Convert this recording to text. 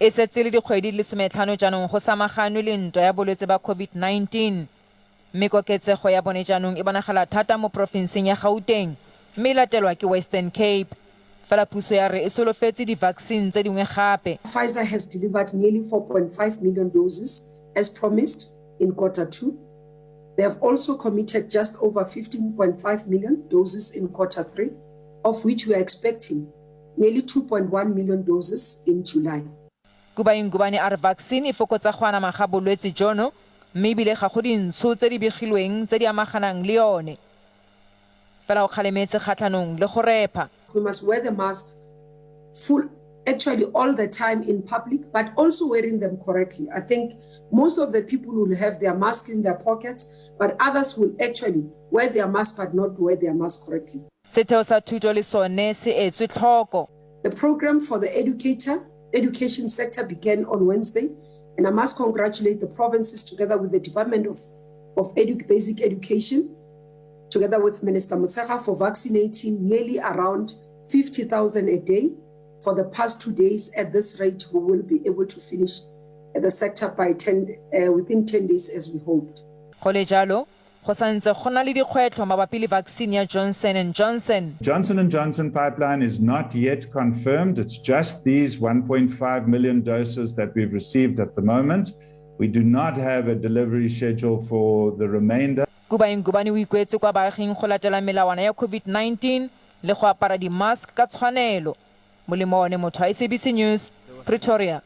e setse le dikgwedi le 15 jaanong go samaganwe le ntwa ya bolwetse ba COVID-19 mme koketsego ya bone jaanong e bonagala thata mo porofenseng ya Gauteng mme e latelwa ke Western Cape. Fela puso ya re e solofetse di-vaccine tse dingwe gape. Pfizer has delivered nearly 4.5 million doses as promised in Q2. They have also committed just over 15.5 million doses in Q3, of which we are expecting nearly 2.1 million doses in July. Kubayi Ngubane a re vaccine e fokotsa go anama ga bolwetse jono mme ebile ga go dintsho tse di begilweng tse di amaganang le yone. Fela o kgalemetse kgatlhanong le go repa. We must wear the masks actually all the time in public, but also wearing them correctly. I think most of the people will have their mask in their pockets, but others will actually wear their mask but not wear their mask correctly. Setheo sa thuto le sone se etswe tlhoko. The program for the education sector began on Wednesday, and I must congratulate the provinces together with the Department of Basic Education, together with Minister Motshekga, for vaccinating nearly around 50,000 a day. For the past 2 days, at this rate, we will be able to finish the sector by within 10 days as we hoped. Go le jalo, go santse go na le dikgwetlho mabapi le vaccine ya Johnson & Johnson. Johnson & Johnson pipeline is not yet confirmed. It's just these 1.5 million doses that we've received at the moment. We do not have a delivery schedule for the remainder. Kubayi Ngubane o ikuetse kwa baaging go latela melawana ya COVID-19 le go apara di-mask ka tshwanelo. Molemo one motho wa SABC News, Pretoria.